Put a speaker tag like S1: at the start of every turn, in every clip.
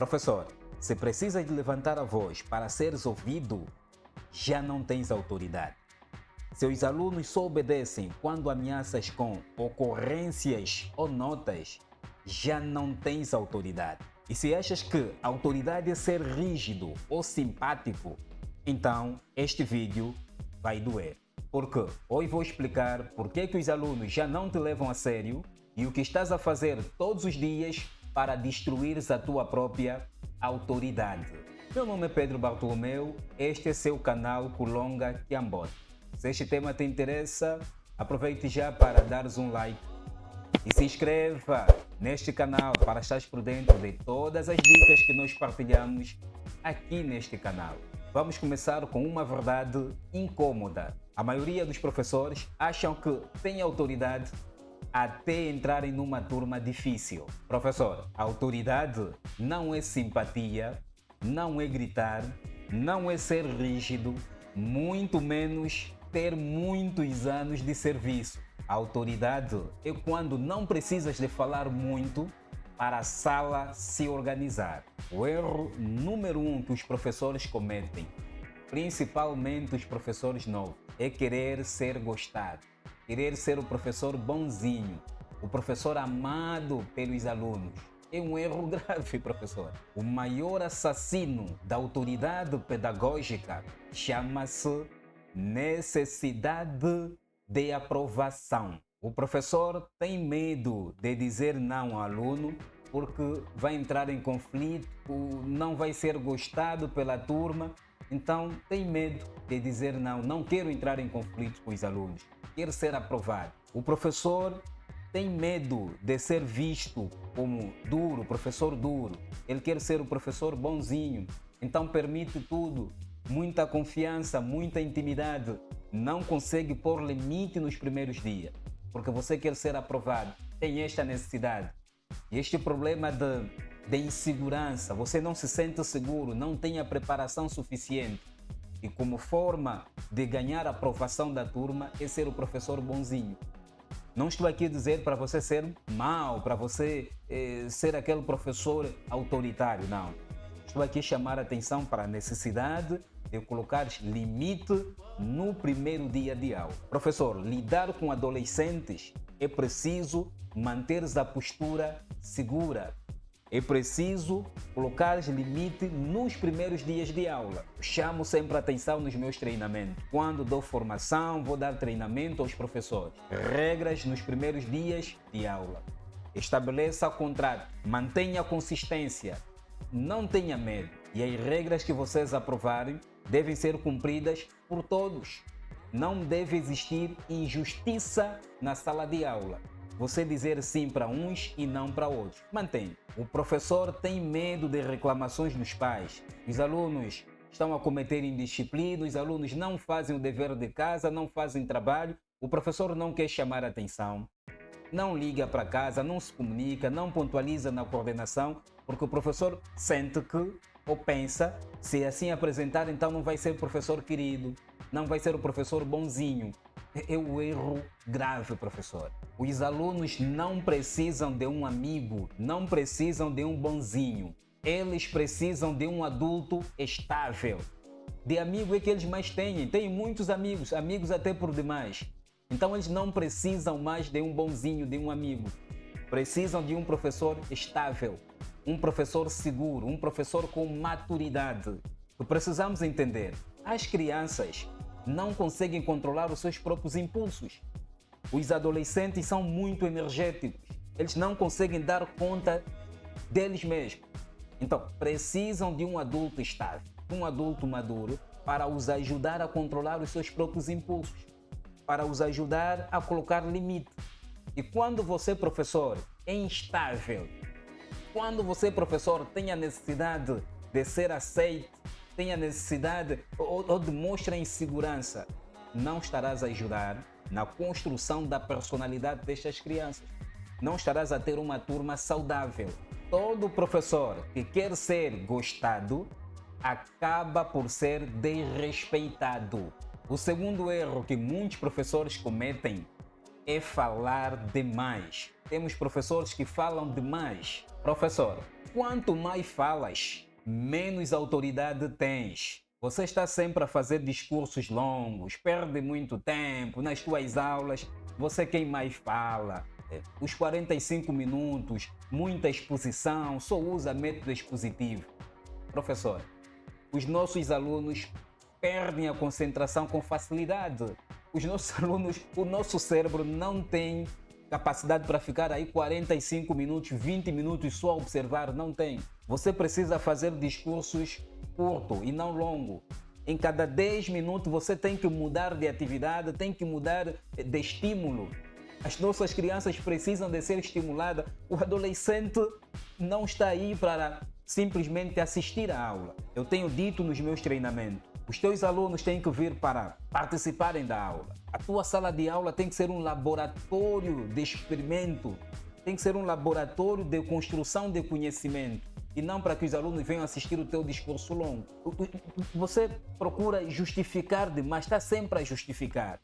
S1: Professor, se precisas de levantar a voz para seres ouvido, já não tens autoridade. Seus alunos só obedecem quando ameaças com ocorrências ou notas, já não tens autoridade. E se achas que a autoridade é ser rígido ou simpático, então este vídeo vai doer. Porque hoje vou explicar por que os alunos já não te levam a sério e o que estás a fazer todos os dias para destruires a tua própria autoridade. Meu nome é Pedro Bartolomeu, este é seu canal Kulonga Kiambot. Se este tema te interessa, aproveite já para dares um like e se inscreva neste canal para estar por dentro de todas as dicas que nós partilhamos aqui neste canal. Vamos começar com uma verdade incômoda. A maioria dos professores acham que têm autoridade até entrarem numa turma difícil. Professor, a autoridade não é simpatia, não é gritar, não é ser rígido, muito menos ter muitos anos de serviço. A autoridade é quando não precisas de falar muito para a sala se organizar. O erro número 1 que os professores cometem, principalmente os professores novos, é querer ser gostado, querer ser o professor bonzinho, o professor amado pelos alunos. É um erro grave, professor. O maior assassino da autoridade pedagógica chama-se necessidade de aprovação. O professor tem medo de dizer não ao aluno porque vai entrar em conflito, não vai ser gostado pela turma, então tem medo de dizer não, não quero entrar em conflito com os alunos, quero ser aprovado. O professor tem medo de ser visto como duro, professor duro, ele quer ser o professor bonzinho, então permite tudo, muita confiança, muita intimidade, não consegue pôr limite nos primeiros dias, porque você quer ser aprovado, tem esta necessidade. E este problema de insegurança, você não se sente seguro, não tem a preparação suficiente. E como forma de ganhar a aprovação da turma é ser o professor bonzinho. Não estou aqui a dizer para você ser mau, para você ser aquele professor autoritário, não. Estou aqui a chamar a atenção para a necessidade de colocar limite no primeiro dia de aula. Professor, lidar com adolescentes é preciso manter a postura segura. É preciso colocar limite nos primeiros dias de aula. Chamo sempre a atenção nos meus treinamentos. Quando dou formação, vou dar treinamento aos professores. Regras nos primeiros dias de aula. Estabeleça contrato, mantenha a consistência, não tenha medo. E as regras que vocês aprovarem devem ser cumpridas por todos. Não deve existir injustiça na sala de aula. Você dizer sim para uns e não para outros. Mantém. O professor tem medo de reclamações dos pais. Os alunos estão a cometer indisciplina, os alunos não fazem o dever de casa, não fazem trabalho. O professor não quer chamar a atenção, não liga para casa, não se comunica, não pontualiza na coordenação, porque o professor sente que, ou pensa, se assim apresentar, então não vai ser o professor querido, não vai ser o professor bonzinho. É um erro grave, professor. Os alunos não precisam de um amigo, não precisam de um bonzinho. Eles precisam de um adulto estável. De amigo é que eles mais têm muitos amigos, amigos até por demais. Então eles não precisam mais de um bonzinho, de um amigo. Precisam de um professor estável, um professor seguro, um professor com maturidade. Precisamos entender, as crianças não conseguem controlar os seus próprios impulsos. Os adolescentes são muito energéticos, eles não conseguem dar conta deles mesmos. Então, precisam de um adulto estável, um adulto maduro, para os ajudar a controlar os seus próprios impulsos, para os ajudar a colocar limite. E quando você, professor, é instável, quando você, professor, tem a necessidade de ser aceito, tem a necessidade ou demonstra insegurança, não estarás a ajudar na construção da personalidade destas crianças. Não estarás a ter uma turma saudável. Todo professor que quer ser gostado acaba por ser desrespeitado. O segundo erro que muitos professores cometem é falar demais. Temos professores que falam demais. Professor, Quanto mais falas, menos autoridade tens. Você está sempre a fazer discursos longos, perde muito tempo nas suas aulas. Você quem mais fala. Os 45 minutos, muita exposição, só usa método expositivo. Professor, os nossos alunos perdem a concentração com facilidade. Os nossos alunos, o nosso cérebro não tem capacidade para ficar aí 45 minutos, 20 minutos só a observar, não tem. Você precisa fazer discursos curtos e não longos. Em cada 10 minutos você tem que mudar de atividade, tem que mudar de estímulo. As nossas crianças precisam de ser estimuladas. O adolescente não está aí para simplesmente assistir à aula. Eu tenho dito nos meus treinamentos, os teus alunos têm que vir para participarem da aula. A tua sala de aula tem que ser um laboratório de experimento, tem que ser um laboratório de construção de conhecimento e não para que os alunos venham assistir o teu discurso longo. Você procura justificar demais, está sempre a justificar.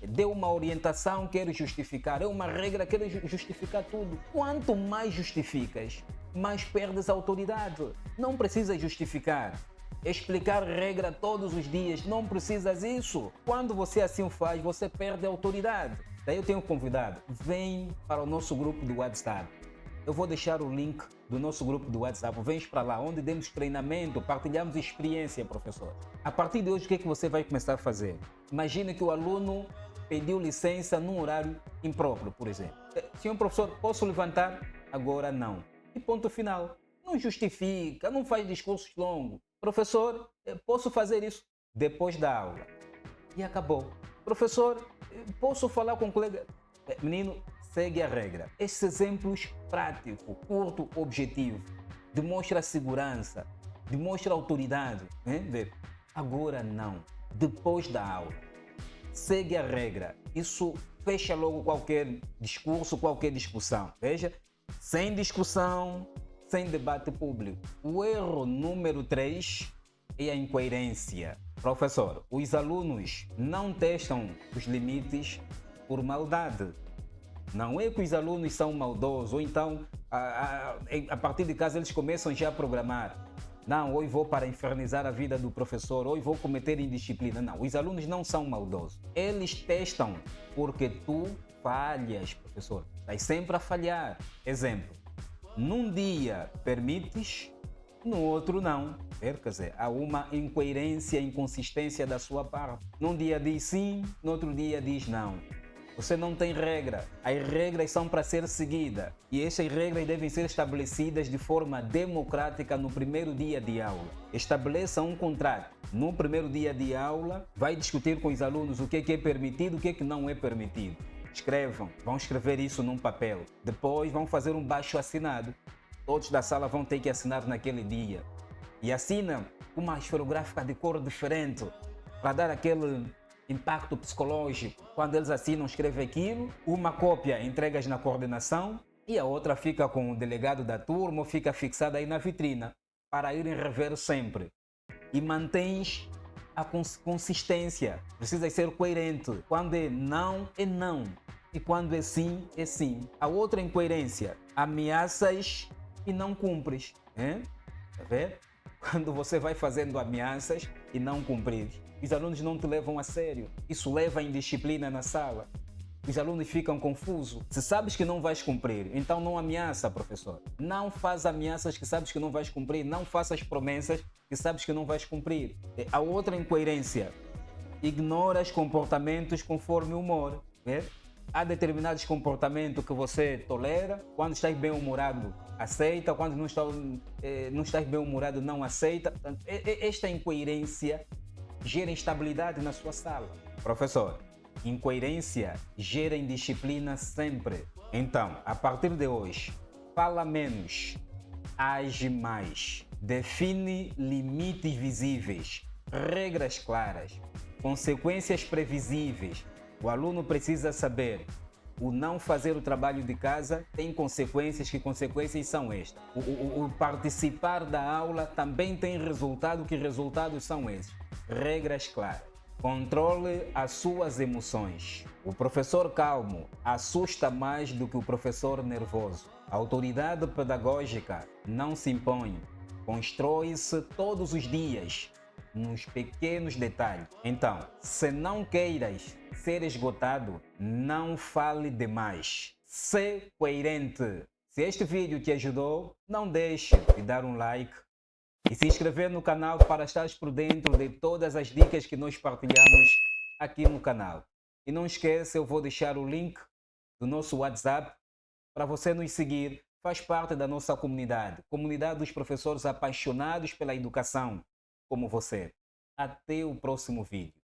S1: Deu uma orientação, quer justificar. É uma regra, quer justificar tudo. Quanto mais justificas, mais perdes a autoridade. Não precisa justificar. Explicar regra todos os dias, não precisas disso. Quando você assim o faz, você perde a autoridade. Daí eu tenho convidado, vem para o nosso grupo do WhatsApp. Eu vou deixar o link do nosso grupo do WhatsApp. Vem para lá, onde demos treinamento, partilhamos experiência, professor. A partir de hoje, o que é que você vai começar a fazer? Imagine que o aluno pediu licença num horário impróprio, por exemplo. Senhor professor, posso levantar? Agora não. E ponto final. Não justifica, não faz discursos longos. Professor, posso fazer isso depois da aula. E acabou. Professor, posso falar com o colega? Menino, segue a regra. Esses exemplos práticos, curto, objetivo, demonstra segurança, demonstra autoridade. Agora não. Depois da aula. Segue a regra. Isso fecha logo qualquer discurso, qualquer discussão. Veja, sem discussão, sem debate público. O erro número 3 é a incoerência. Professor, os alunos não testam os limites por maldade. Não é que os alunos são maldosos ou então a partir de casa eles começam já a programar. Não, hoje vou para infernizar a vida do professor, hoje vou cometer indisciplina. Não, os alunos não são maldosos. Eles testam porque tu falhas, professor. Estás sempre a falhar. Exemplo, num dia permites, no outro não. Quer dizer, há uma incoerência, inconsistência da sua parte. Num dia diz sim, no outro dia diz não. Você não tem regra. As regras são para ser seguidas. E essas regras devem ser estabelecidas de forma democrática no primeiro dia de aula. Estabeleça um contrato. No primeiro dia de aula, vai discutir com os alunos o que é permitido e o que não é permitido. Escrevam, vão escrever isso num papel. Depois vão fazer um baixo assinado. Todos da sala vão ter que assinar naquele dia. E assinam uma esferográfica de cor diferente para dar aquele impacto psicológico. Quando eles assinam, escrevem aquilo, uma cópia entregas na coordenação e a outra fica com o delegado da turma ou fica fixada aí na vitrina para irem rever sempre. E mantens a consistência. Precisa ser coerente. Quando é não, e quando é sim, é sim. A outra incoerência, ameaças e não cumpres. Tá vendo? Quando você vai fazendo ameaças e não cumprir, os alunos não te levam a sério. Isso leva a indisciplina na sala. Os alunos ficam confusos. Se sabes que não vais cumprir, então não ameaça, professor. Não faz ameaças que sabes que não vais cumprir. Não faças promessas que sabes que não vais cumprir. A outra incoerência, ignoras comportamentos conforme o humor. Há determinados comportamentos que você tolera. Quando estás bem-humorado, aceita. Quando não estás bem-humorado, não aceita. Esta incoerência gera instabilidade na sua sala. Professor, incoerência gera indisciplina sempre. Então, a partir de hoje, fala menos, age mais. Define limites visíveis, regras claras, consequências previsíveis. O aluno precisa saber, o não fazer o trabalho de casa tem consequências. Que consequências são estas? O participar da aula também tem resultado. Que resultados são esses? Regras claras. Controle as suas emoções. O professor calmo assusta mais do que o professor nervoso. A autoridade pedagógica não se impõe, constrói-se todos os dias, nos pequenos detalhes. Então, se não queiras ser esgotado, não fale demais. Sê coerente. Se este vídeo te ajudou, não deixe de dar um like e se inscrever no canal para estares por dentro de todas as dicas que nós partilhamos aqui no canal. E não esqueça, eu vou deixar o link do nosso WhatsApp para você nos seguir. Faz parte da nossa comunidade, comunidade dos professores apaixonados pela educação, como você. Até o próximo vídeo.